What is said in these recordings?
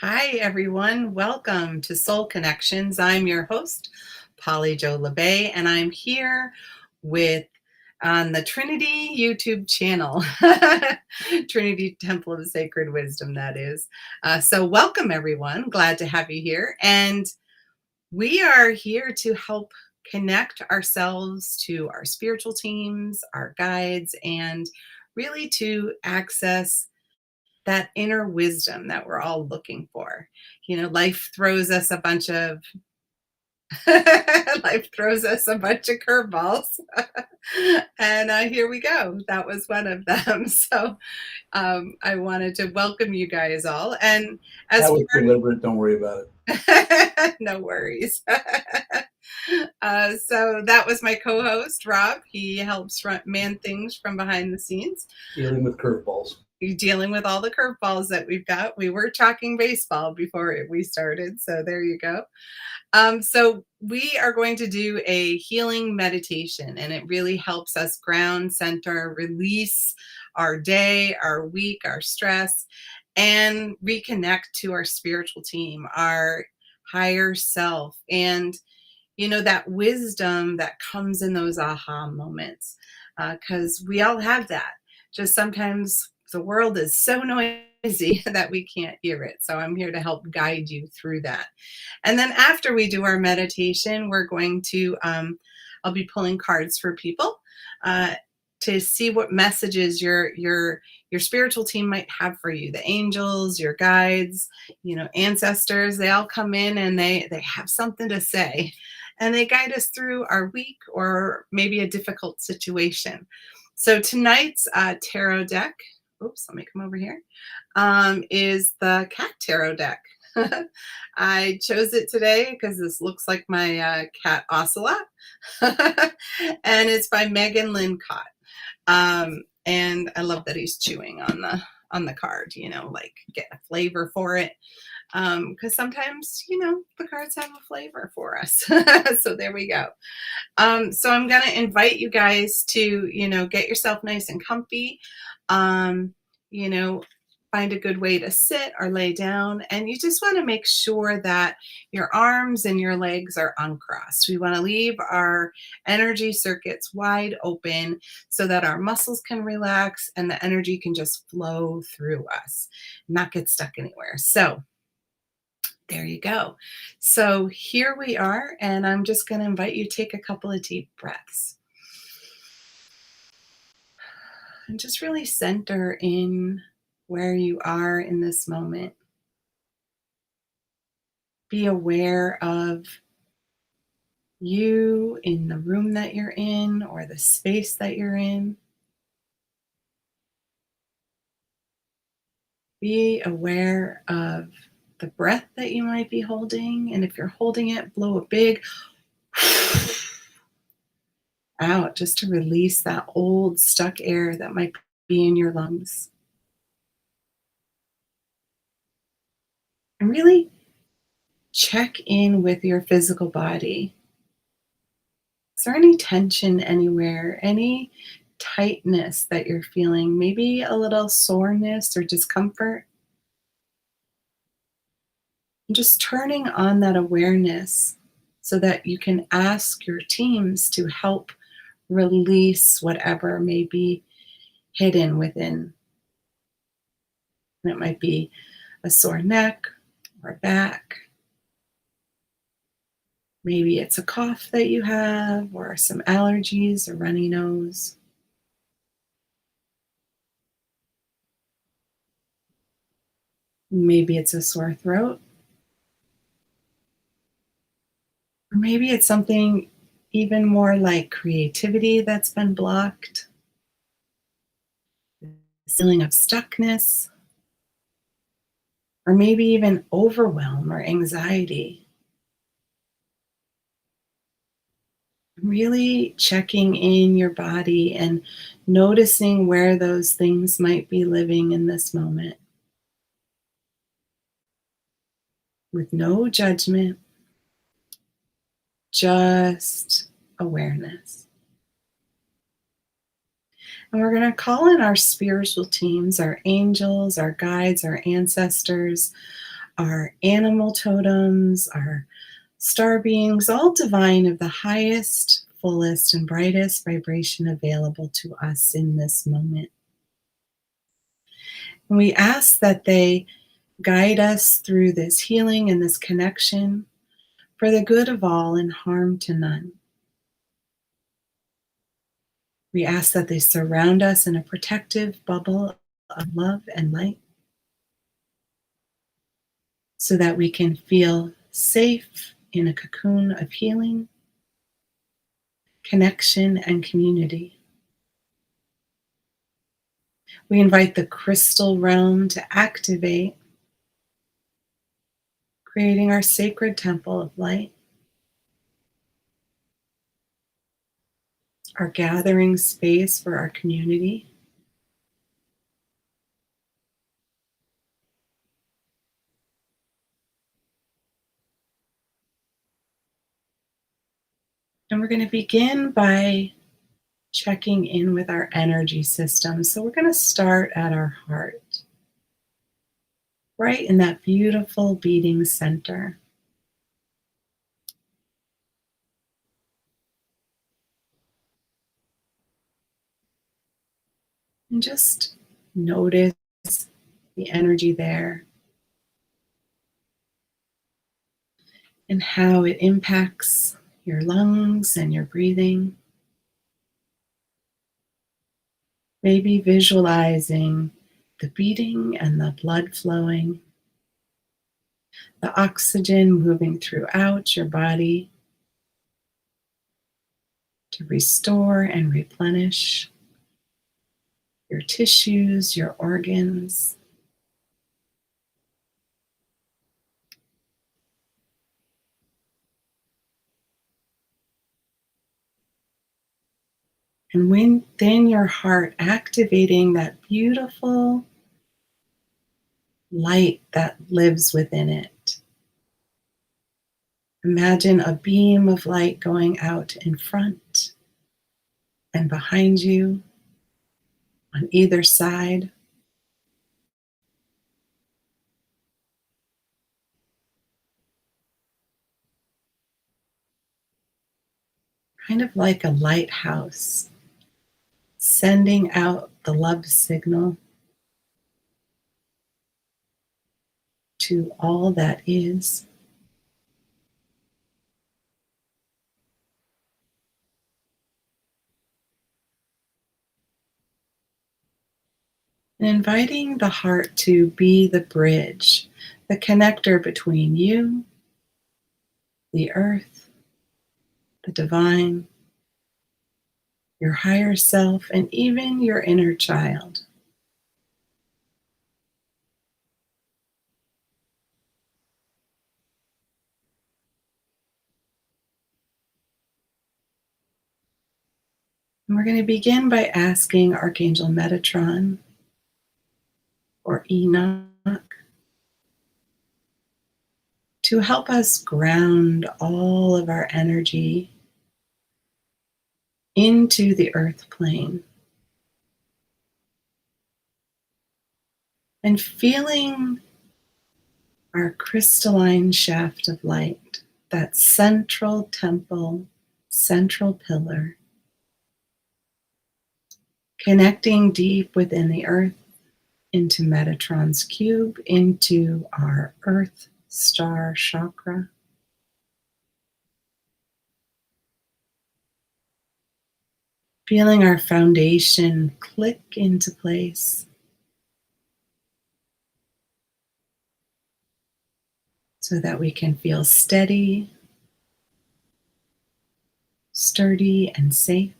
Hi, everyone. Welcome to Soul Connections. I'm your host, Polly Jo Labbe, and I'm here with on the Trinity YouTube channel, Trinity Temple of Sacred Wisdom, that is. So welcome, everyone. Glad to have you here. And we are here to help connect ourselves to our spiritual teams, our guides, and really to access that inner wisdom that we're all looking for. Life throws us a bunch of life throws us a bunch of curveballs. And here we go. That was one of them. So I wanted to welcome you guys all. And as that was deliberate. Don't worry about it. no worries. So that was my co-host, Rob. He helps man things from behind the scenes. Dealing with curveballs. Dealing with all the curveballs that we've got. We were talking baseball before we started, so there you go. So we are going to do a healing meditation, and it really helps us ground, center, release our day, our week, our stress, and reconnect to our spiritual team, our higher self, and that wisdom that comes in those aha moments, because we all have that. Just sometimes the world is so noisy that we can't hear it. So I'm here to help guide you through that. And then after we do our meditation, we're going to, I'll be pulling cards for people to see what messages your spiritual team might have for you. The angels, your guides, ancestors, they all come in and they have something to say. And they guide us through our week or maybe a difficult situation. So tonight's tarot deck, oops, let me come over here, is the Cat Tarot deck. I chose it today because this looks like my cat Ocelot. And it's by Megan Lincott. And I love that he's chewing on the card, like get a flavor for it. Because sometimes, the cards have a flavor for us. So there we go. So I'm going to invite you guys to, get yourself nice and comfy. Find a good way to sit or lay down. And you just want to make sure that your arms and your legs are uncrossed. We want to leave our energy circuits wide open so that our muscles can relax and the energy can just flow through us, not get stuck anywhere. So there you go. So here we are, and I'm just going to invite you to take a couple of deep breaths. And just really center in where you are in this moment. Be aware of you in the room that you're in or the space that you're in. Be aware of the breath that you might be holding. And if you're holding it, blow a big out just to release that old stuck air that might be in your lungs. And really check in with your physical body. Is there any tension anywhere? Any tightness that you're feeling? Maybe a little soreness or discomfort? And just turning on that awareness so that you can ask your teams to help release whatever may be hidden within. And it might be a sore neck or back. Maybe it's a cough that you have or some allergies or runny nose. Maybe it's a sore throat. Or maybe it's something even more like creativity that's been blocked, feeling of stuckness, or maybe even overwhelm or anxiety. Really checking in your body and noticing where those things might be living in this moment. With no judgment, just awareness. And we're going to call in our spiritual teams, our angels, our guides, our ancestors, our animal totems, our star beings, all divine of the highest, fullest, and brightest vibration available to us in this moment. And we ask that they guide us through this healing and this connection for the good of all and harm to none. We ask that they surround us in a protective bubble of love and light so that we can feel safe in a cocoon of healing, connection, and community. We invite the crystal realm to activate, creating our sacred temple of light, our gathering space for our community. And we're going to begin by checking in with our energy system. So we're going to start at our heart, right in that beautiful beating center. And just notice the energy there and how it impacts your lungs and your breathing. Maybe visualizing the beating and the blood flowing, the oxygen moving throughout your body to restore and replenish your tissues, your organs. And within your heart, activating that beautiful light that lives within it. Imagine a beam of light going out in front and behind you, on either side. Kind of like a lighthouse, sending out the love signal to all that is. And inviting the heart to be the bridge, the connector between you, the earth, the divine, your higher self, and even your inner child. And we're going to begin by asking Archangel Metatron or Enoch to help us ground all of our energy into the earth plane and feeling our crystalline shaft of light, that central temple, central pillar, connecting deep within the earth into Metatron's cube, into our earth star chakra. Feeling our foundation click into place so that we can feel steady, sturdy, and safe.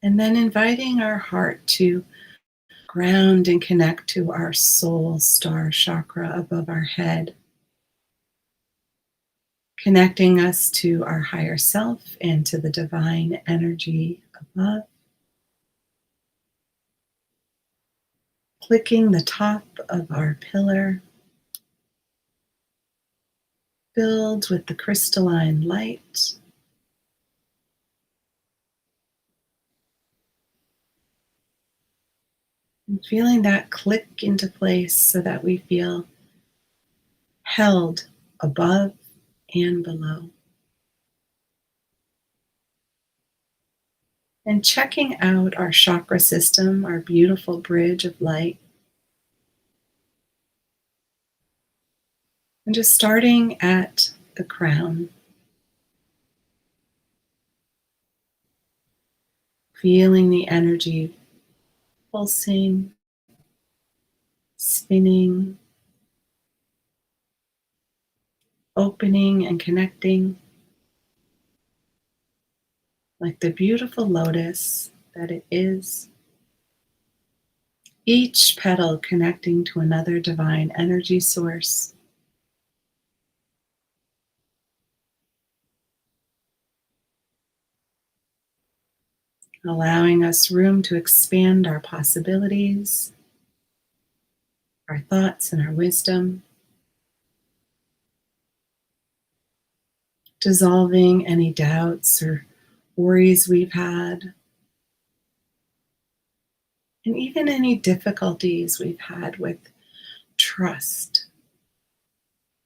And then inviting our heart to ground and connect to our soul star chakra above our head, connecting us to our higher self and to the divine energy above. Clicking the top of our pillar, filled with the crystalline light. And feeling that click into place so that we feel held above and below. And checking out our chakra system, our beautiful bridge of light. And just starting at the crown, feeling the energy pulsing, spinning, opening and connecting like the beautiful lotus that it is. Each petal connecting to another divine energy source. Allowing us room to expand our possibilities, our thoughts, and our wisdom. Dissolving any doubts or worries we've had, and even any difficulties we've had with trust.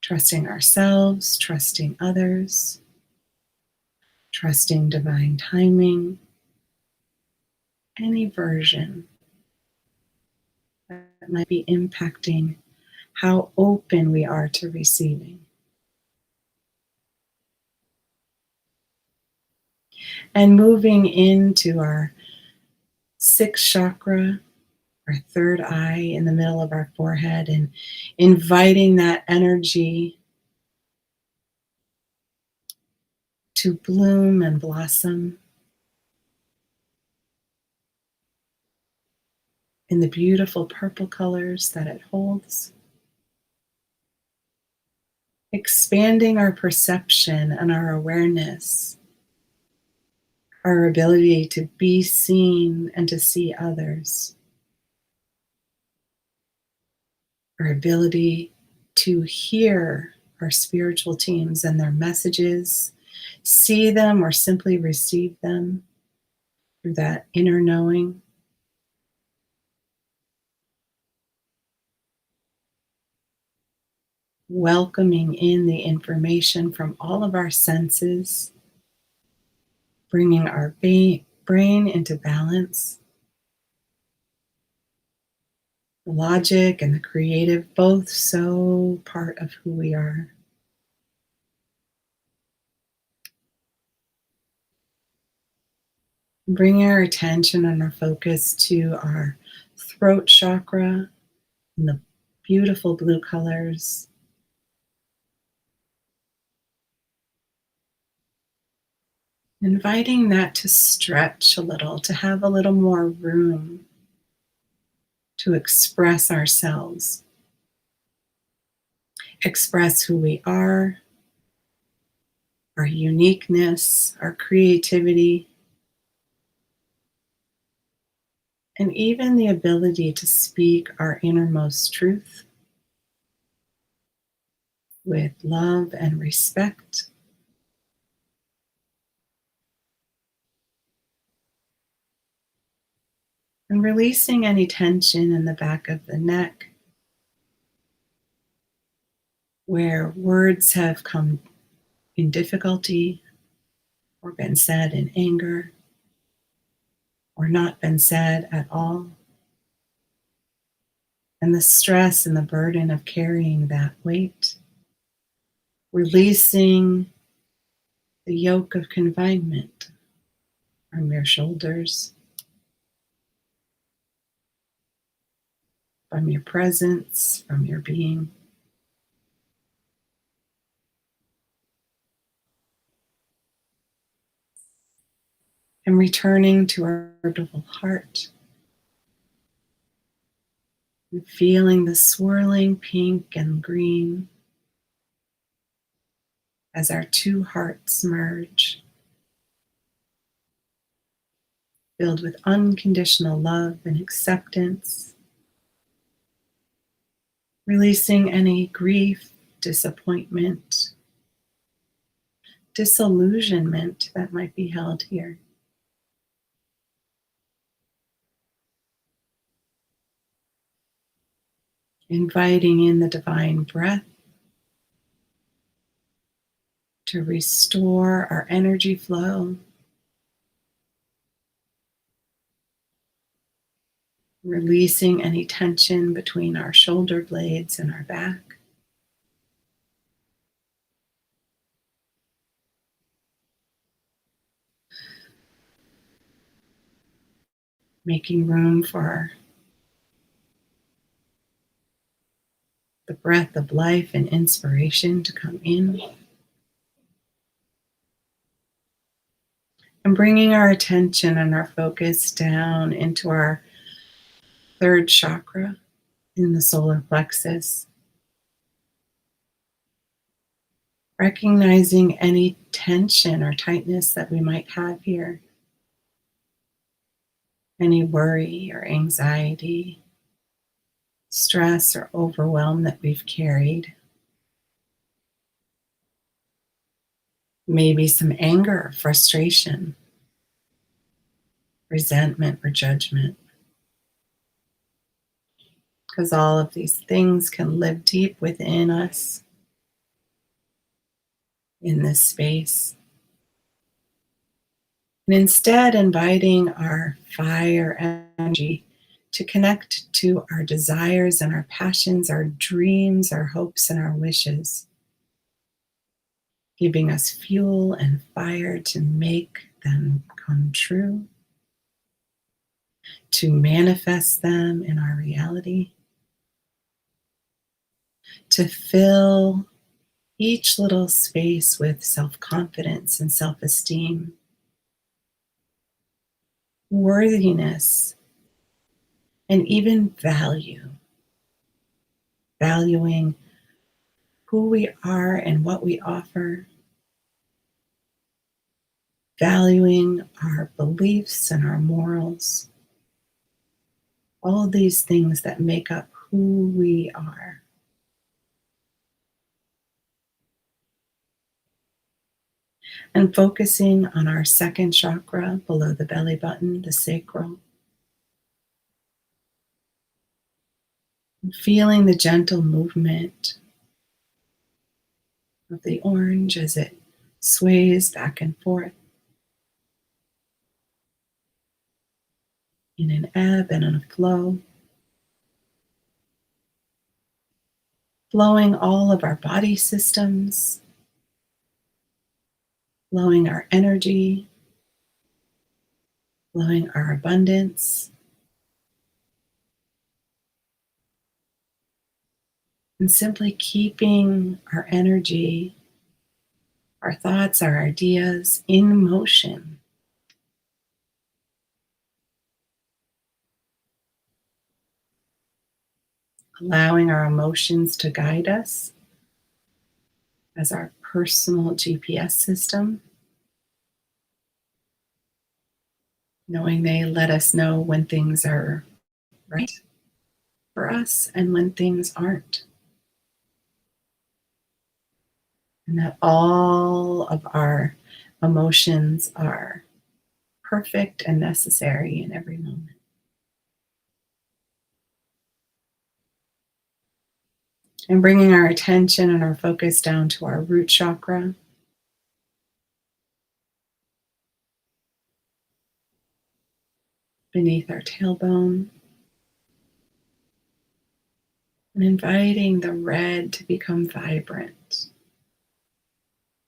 Trusting ourselves, trusting others, trusting divine timing, any version that might be impacting how open we are to receiving. And moving into our sixth chakra, our third eye in the middle of our forehead, and inviting that energy to bloom and blossom in the beautiful purple colors that it holds. Expanding our perception and our awareness, our ability to be seen and to see others, our ability to hear our spiritual teams and their messages, see them or simply receive them through that inner knowing. Welcoming in the information from all of our senses, bringing our brain into balance. The logic and the creative, both so part of who we are. Bringing our attention and our focus to our throat chakra and the beautiful blue colors. Inviting that to stretch a little, to have a little more room to express ourselves, express who we are, our uniqueness, our creativity, and even the ability to speak our innermost truth with love and respect. And releasing any tension in the back of the neck where words have come in difficulty or been said in anger or not been said at all. And the stress and the burden of carrying that weight. Releasing the yoke of confinement from your shoulders, from your presence, from your being. And returning to our beautiful heart. And feeling the swirling pink and green as our two hearts merge, filled with unconditional love and acceptance, releasing any grief, disappointment, disillusionment that might be held here. inviting in the divine breath to restore our energy flow, releasing any tension between our shoulder blades and our back. Making room for the breath of life and inspiration to come in. And bringing our attention and our focus down into our third chakra in the solar plexus. Recognizing any tension or tightness that we might have here. Any worry or anxiety, stress or overwhelm that we've carried. Maybe some anger, frustration, resentment, or judgment. Because all of these things can live deep within us in this space. And instead, inviting our fire energy to connect to our desires and our passions, our dreams, our hopes, and our wishes, giving us fuel and fire to make them come true, to manifest them in our reality, to fill each little space with self-confidence and self-esteem, worthiness, and even value. Valuing who we are and what we offer, valuing our beliefs and our morals, all of these things that make up who we are. And focusing on our second chakra below the belly button, the sacral. Feeling the gentle movement of the orange as it sways back and forth in an ebb and a flow. Flowing all of our body systems, flowing our energy, flowing our abundance, and simply keeping our energy, our thoughts, our ideas in motion. Allowing our emotions to guide us as our personal GPS system, knowing they let us know when things are right for us and when things aren't. And that all of our emotions are perfect and necessary in every moment. And bringing our attention and our focus down to our root chakra. Beneath our tailbone. And inviting the red to become vibrant.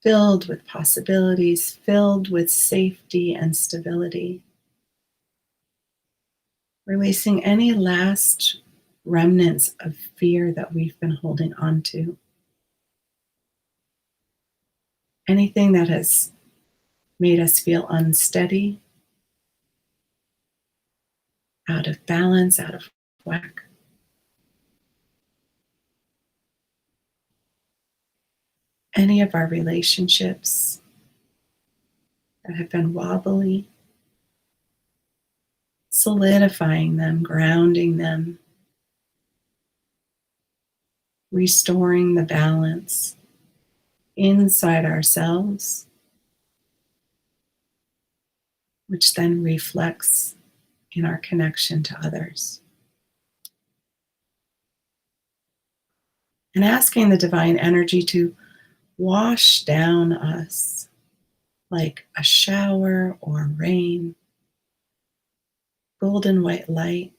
Filled with possibilities, filled with safety and stability. Releasing any last remnants of fear that we've been holding on to. Anything that has made us feel unsteady, out of balance, out of whack. Any of our relationships that have been wobbly, solidifying them, grounding them, restoring the balance inside ourselves, which then reflects in our connection to others. and asking the divine energy to wash down us like a shower or rain, golden white light,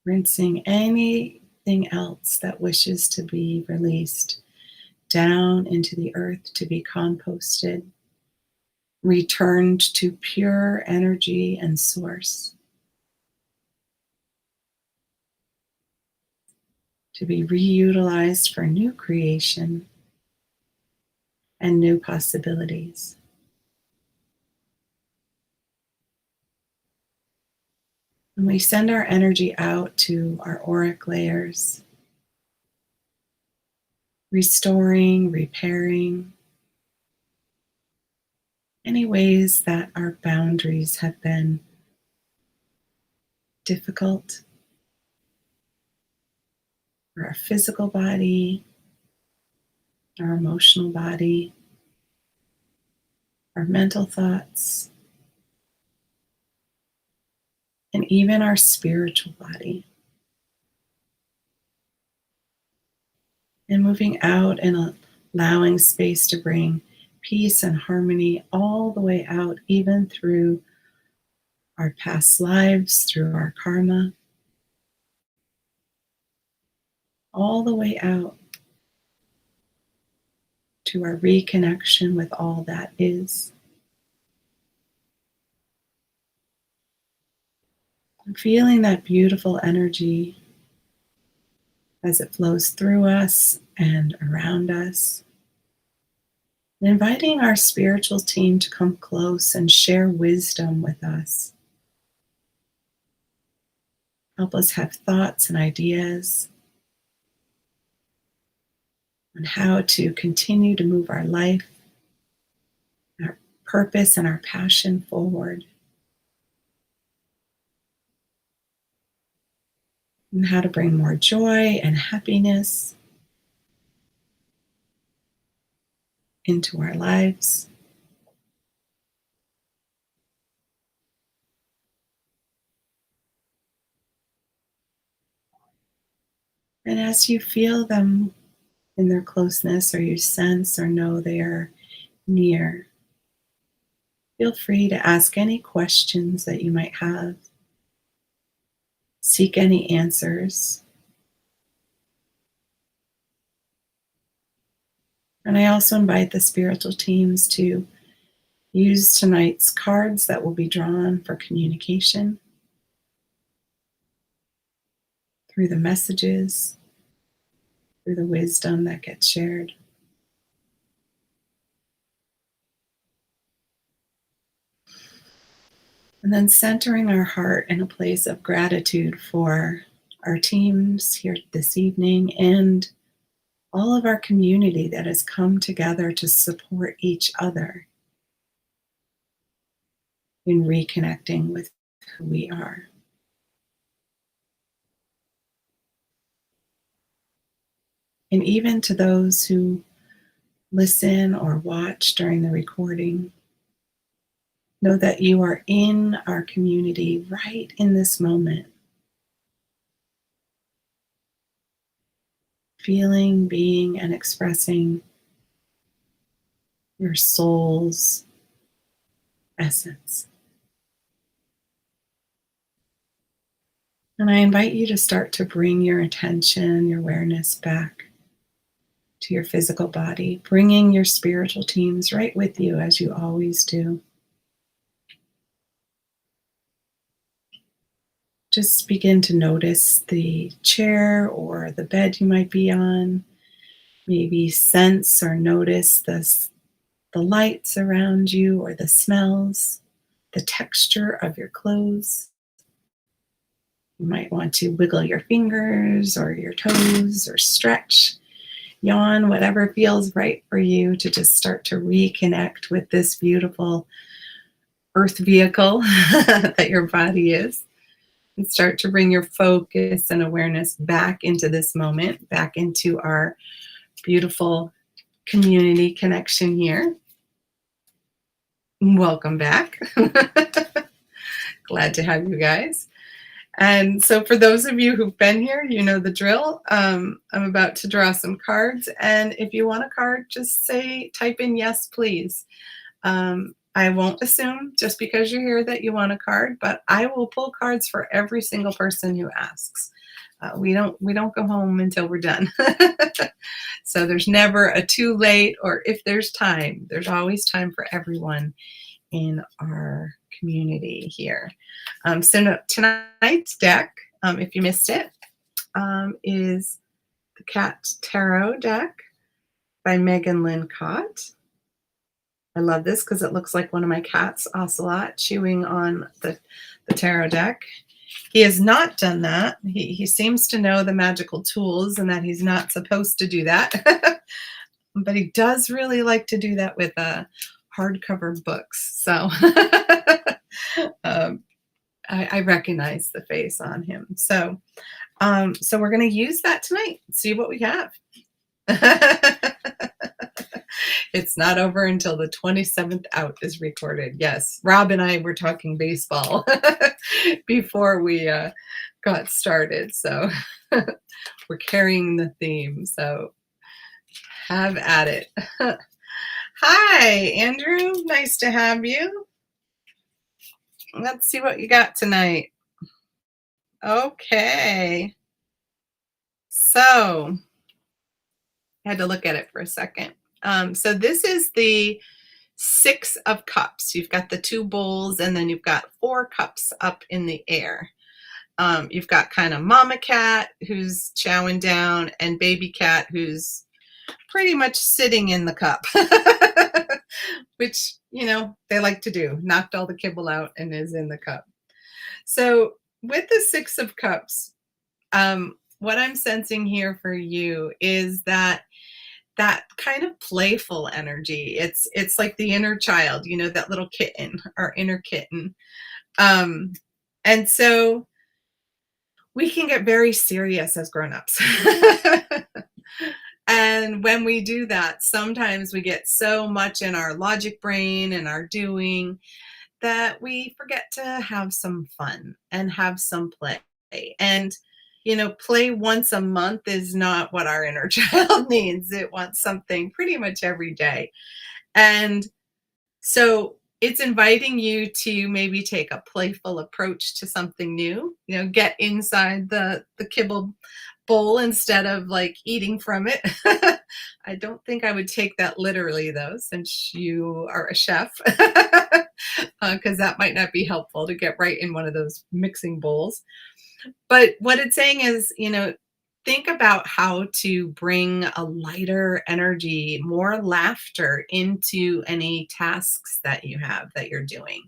rinsing anything else that wishes to be released down into the earth to be composted, returned to pure energy and source, to be reutilized for new creation and new possibilities. And we send our energy out to our auric layers, restoring, repairing any ways that our boundaries have been difficult for our physical body, our emotional body, our mental thoughts, and even our spiritual body. And moving out and allowing space to bring peace and harmony all the way out, even through our past lives, through our karma, all the way out to our reconnection with all that is. And feeling that beautiful energy as it flows through us and around us. And inviting our spiritual team to come close and share wisdom with us. Help us have thoughts and ideas on how to continue to move our life, our purpose, and our passion forward. And how to bring more joy and happiness into our lives. And as you feel them in their closeness, or you sense or know they are near, feel free to ask any questions that you might have, seek any answers. And I also invite the spiritual teams to use tonight's cards that will be drawn for communication through the messages, through the wisdom that gets shared. And then centering our heart in a place of gratitude for our teams here this evening and all of our community that has come together to support each other in reconnecting with who we are. And even to those who listen or watch during the recording, know that you are in our community right in this moment, feeling, being, and expressing your soul's essence. And I invite you to start to bring your attention, your awareness back to your physical body, bringing your spiritual teams right with you as you always do. Just begin to notice the chair or the bed you might be on. Maybe sense or notice the lights around you or the smells, the texture of your clothes. You might want to wiggle your fingers or your toes or stretch, yawn, whatever feels right for you to just start to reconnect with this beautiful earth vehicle that your body is. And start to bring your focus and awareness back into this moment, back into our beautiful community connection here. Welcome back. Glad to have you guys. And so for those of you who've been here, you know the drill. I'm about to draw some cards, and if you want a card, just type in yes, please. I won't assume just because you're here that you want a card, but I will pull cards for every single person who asks. We don't go home until we're done. So there's never a too late, or if there's time, there's always time for everyone in our community here. Tonight's deck, if you missed it, is the Cat Tarot deck by Megan Lynn Cott. I love this because it looks like one of my cats, Ocelot, chewing on the tarot deck. He has not done that. He seems to know the magical tools and that he's not supposed to do that. But he does really like to do that with hardcover books. So I recognize the face on him. So we're going to use that tonight. See what we have. It's not over until the 27th out is recorded. Yes, Rob and I were talking baseball before we got started. So we're carrying the theme. So have at it. Hi, Andrew. Nice to have you. Let's see what you got tonight. Okay. So I had to look at it for a second. So this is the 6 of Cups. You've got the 2 bowls, and then you've got 4 cups up in the air. You've got kind of mama cat who's chowing down, and baby cat who's pretty much sitting in the cup, which, they like to do. Knocked all the kibble out and is in the cup. So with the 6 of Cups, what I'm sensing here for you is that kind of playful energy. It's like the inner child, that little kitten, our inner kitten. And so we can get very serious as grown-ups. And when we do that, sometimes we get so much in our logic brain and our doing that we forget to have some fun and have some play. And play once a month is not what our inner child needs. It wants something pretty much every day. And so it's inviting you to maybe take a playful approach to something new, get inside the kibble bowl instead of like eating from it. I don't think I would take that literally though, since you are a chef, because that might not be helpful to get right in one of those mixing bowls. But what it's saying is, think about how to bring a lighter energy, more laughter into any tasks that you have that you're doing.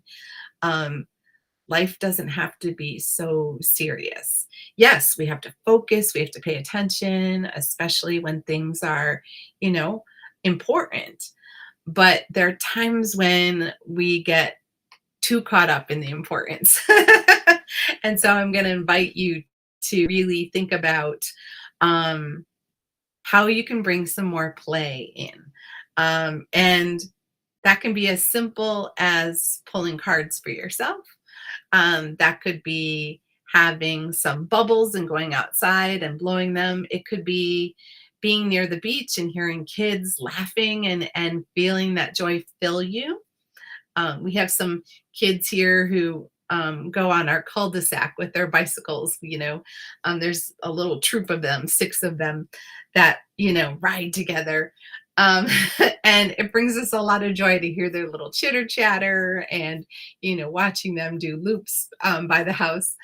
Life doesn't have to be so serious. Yes, we have to focus, we have to pay attention, especially when things are, important. But there are times when we get too caught up in the importance. And so I'm going to invite you to really think about how you can bring some more play in. And that can be as simple as pulling cards for yourself. That could be having some bubbles and going outside and blowing them. It could be being near the beach and hearing kids laughing and feeling that joy fill you. We have some kids here who go on our cul-de-sac with their bicycles. There's a little troop of them, 6 of them that, ride together. And it brings us a lot of joy to hear their little chitter chatter and, watching them do loops by the house.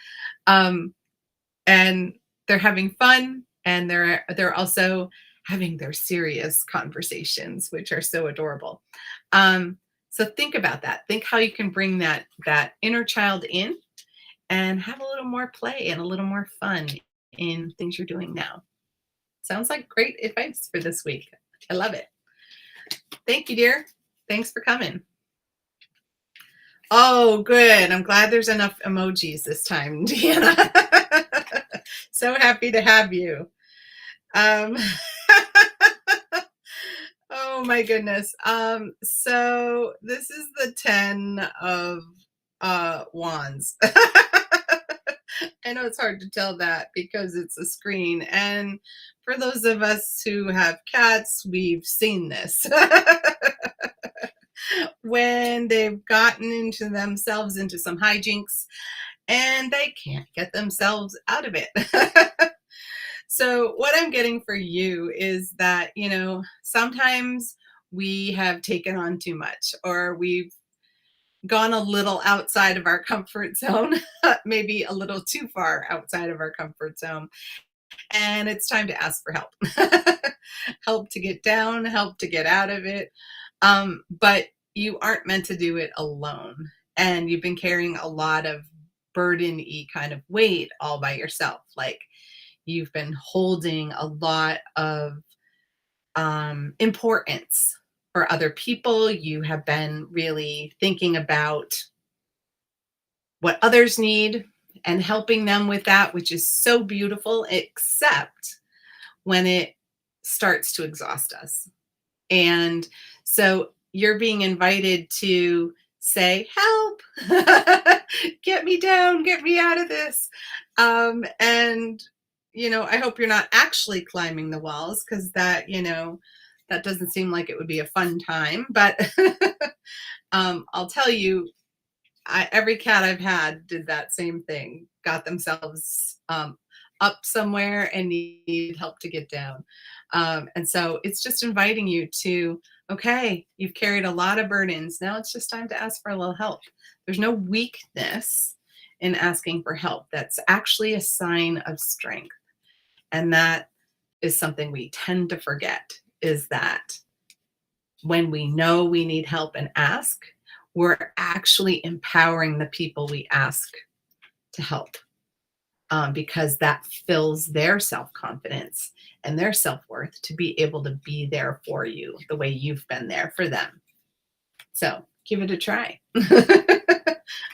And they're having fun, and they're also having their serious conversations, which are so adorable. So think about that. Think how you can bring that inner child in and have a little more play and a little more fun in things you're doing now. Sounds like great advice for this week. I love it. Thank you, dear. Thanks for coming. Oh, good. I'm glad there's enough emojis this time, Deanna. So happy to have you. Oh my goodness. So this is the 10 of wands. I know it's hard to tell that because it's a screen. And for those of us who have cats, we've seen this. When they've gotten into themselves into some hijinks and they can't get themselves out of it. So, what I'm getting for you is that, sometimes we have taken on too much or we've gone a little outside of our comfort zone, maybe a little too far outside of our comfort zone. And it's time to ask for help. Help to get down, help to get out of it. But you aren't meant to do it alone. And you've been carrying a lot of burden y kind of weight all by yourself. Like you've been holding a lot of importance for other people. You have been really thinking about what others need and helping them with that, which is so beautiful, except when it starts to exhaust us. And so you're being invited to say, help, get me down, get me out of this. And, I hope you're not actually climbing the walls because that doesn't seem like it would be a fun time. But I'll tell you, every cat I've had did that same thing, got themselves up somewhere and need help to get down. And so it's just inviting you to, okay, you've carried a lot of burdens. Now it's just time to ask for a little help. There's no weakness in asking for help. That's actually a sign of strength. And that is something we tend to forget is that when we know we need help and ask, we're actually empowering the people we ask to help because that fills their self-confidence and their self-worth to be able to be there for you the way you've been there for them. So give it a try.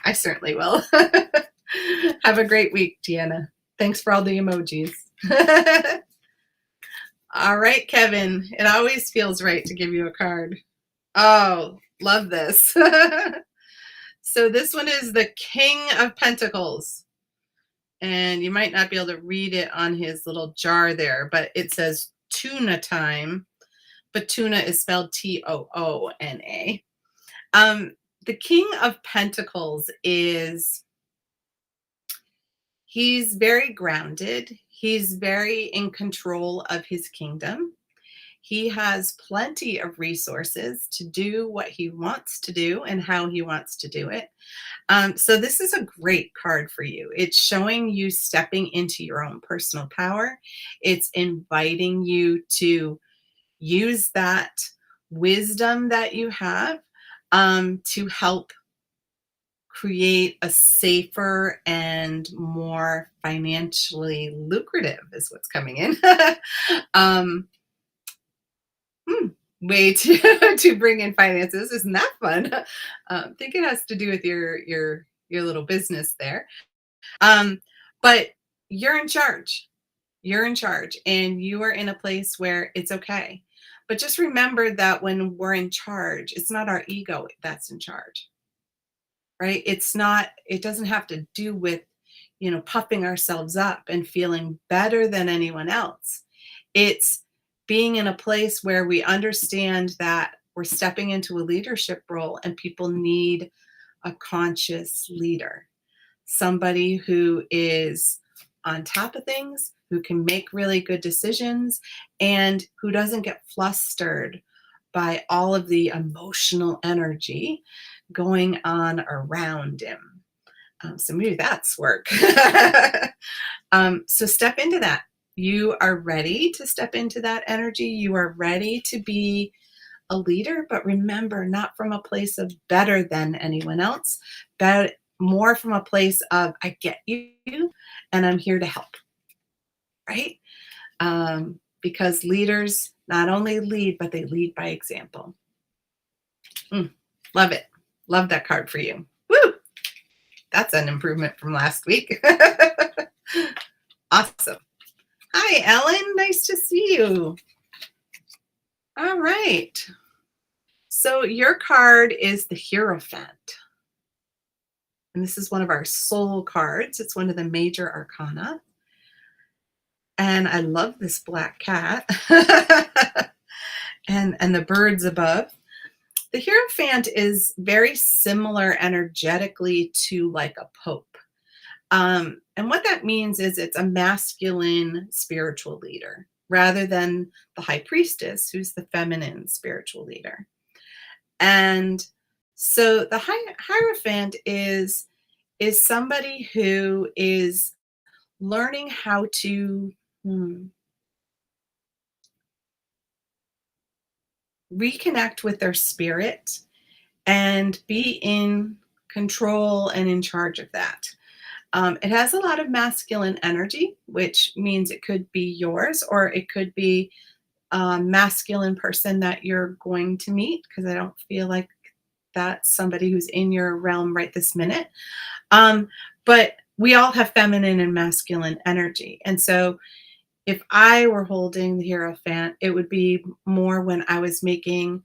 I certainly will. Have a great week, Deanna. Thanks for all the emojis. All right, Kevin. It always feels right to give you a card. Oh, love this. So this one is the King of Pentacles. And you might not be able to read it on his little jar there, but it says tuna time. But tuna is spelled Toona. The King of Pentacles he's very grounded. He's very in control of his kingdom. He has plenty of resources to do what he wants to do and how he wants to do it. So this is a great card for you. It's showing you stepping into your own personal power. It's inviting you to use that wisdom that you have to help create a safer and more financially lucrative is what's coming in. um, Way to bring in finances. Isn't that fun? I think it has to do with your little business there. But you're in charge. You're in charge, and you are in a place where it's okay. But just remember that when we're in charge, it's not our ego that's in charge, right? It doesn't have to do with, puffing ourselves up and feeling better than anyone else. It's being in a place where we understand that we're stepping into a leadership role and people need a conscious leader, somebody who is on top of things, who can make really good decisions, and who doesn't get flustered by all of the emotional energy going on around him. So maybe that's work. So step into that. You are ready to step into that energy. You are ready to be a leader, but remember, not from a place of better than anyone else, but more from a place of I get you and I'm here to help, right? Because leaders not only lead, but they lead by example. Love it. Love that card for you. Woo! That's an improvement from last week. Awesome. Hi, Ellen. Nice to see you. All right. So your card is the Hierophant. And this is one of our soul cards. It's one of the major arcana. And I love this black cat and the birds above. The Hierophant is very similar energetically to like a pope. And what that means is it's a masculine spiritual leader rather than the high priestess, who's the feminine spiritual leader. And so the Hierophant is somebody who is learning how to reconnect with their spirit and be in control and in charge of that. It has a lot of masculine energy, which means it could be yours or it could be a masculine person that you're going to meet, because I don't feel like that's somebody who's in your realm right this minute. But we all have feminine and masculine energy. And so if I were holding the Hierophant, it would be more when I was making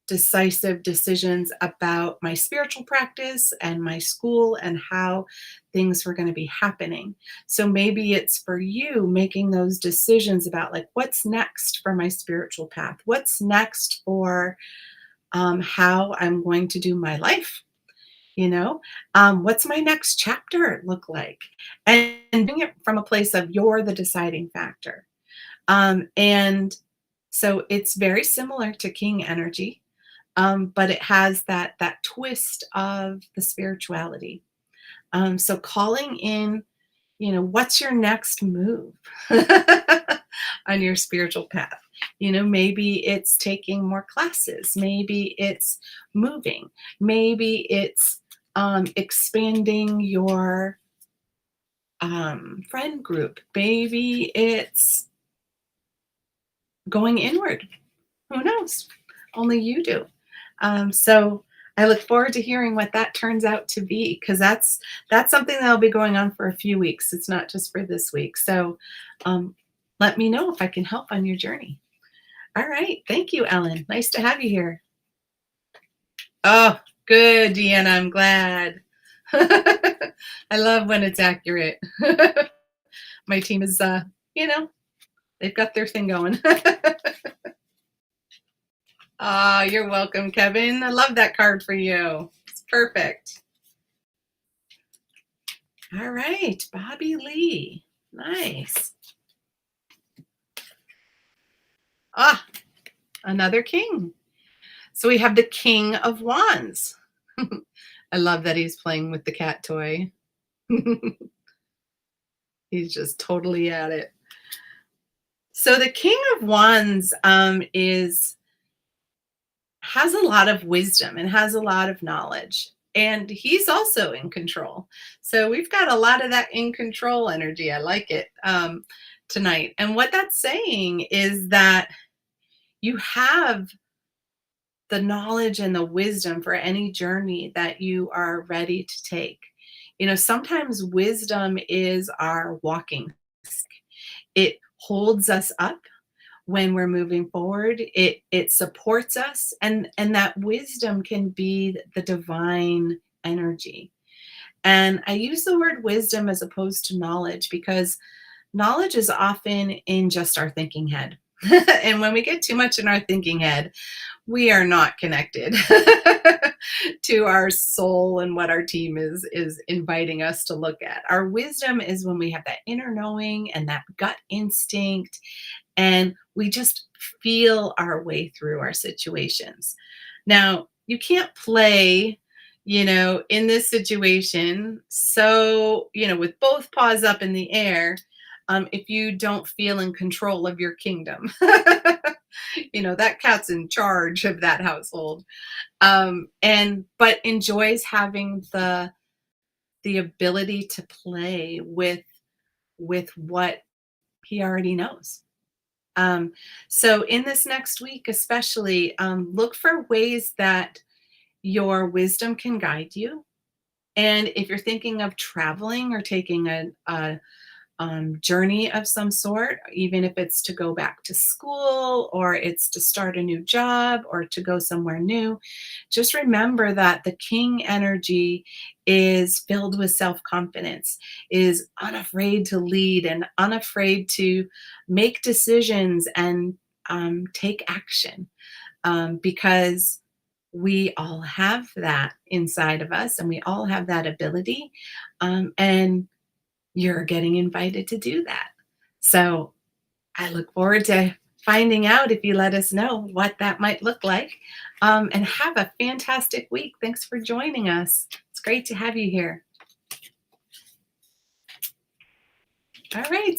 decisive decisions about my spiritual practice and my school and how things were going to be happening. So maybe it's for you making those decisions about like, what's next for my spiritual path? What's next for how I'm going to do my life? What's my next chapter look like? And doing it from a place of you're the deciding factor. And so it's very similar to King energy, but it has that twist of the spirituality. So calling in, what's your next move on your spiritual path? Maybe it's taking more classes. Maybe it's moving. Maybe it's expanding your friend group. Maybe it's going inward. Who knows? Only you do. So I look forward to hearing what that turns out to be, because that's something that'll be going on for a few weeks. It's not just for this week. So let me know if I can help on your journey. All right. Thank you, Ellen. Nice to have you here. Oh, good, Deanna. I'm glad. I love when it's accurate. My team is, they've got their thing going. Oh, you're welcome, Kevin. I love that card for you. It's perfect. All right, Bobby Lee. Nice. Ah, another king. So we have the King of Wands. I love that he's playing with the cat toy. He's just totally at it. So the King of Wands has a lot of wisdom and has a lot of knowledge, and he's also in control. So we've got a lot of that in control energy. I like it tonight. And what that's saying is that you have the knowledge and the wisdom for any journey that you are ready to take. Sometimes wisdom is our walking stick. It holds us up when we're moving forward. It supports us, and that wisdom can be the divine energy. And I use the word wisdom as opposed to knowledge, because knowledge is often in just our thinking head. And when we get too much in our thinking head, we are not connected to our soul and what our team is inviting us to look at. Our wisdom is when we have that inner knowing and that gut instinct, and we just feel our way through our situations. Now, you can't play, in this situation, so, with both paws up in the air, if you don't feel in control of your kingdom. That cat's in charge of that household. But enjoys having the ability to play with what he already knows. So in this next week, especially, look for ways that your wisdom can guide you. And if you're thinking of traveling or taking journey of some sort, even if it's to go back to school or it's to start a new job or to go somewhere new, just remember that the king energy is filled with self-confidence, is unafraid to lead and unafraid to make decisions and take action, because we all have that inside of us and we all have that ability. And you're getting invited to do that. So I look forward to finding out if you let us know what that might look like. And have a fantastic week. Thanks for joining us. It's great to have you here. All right.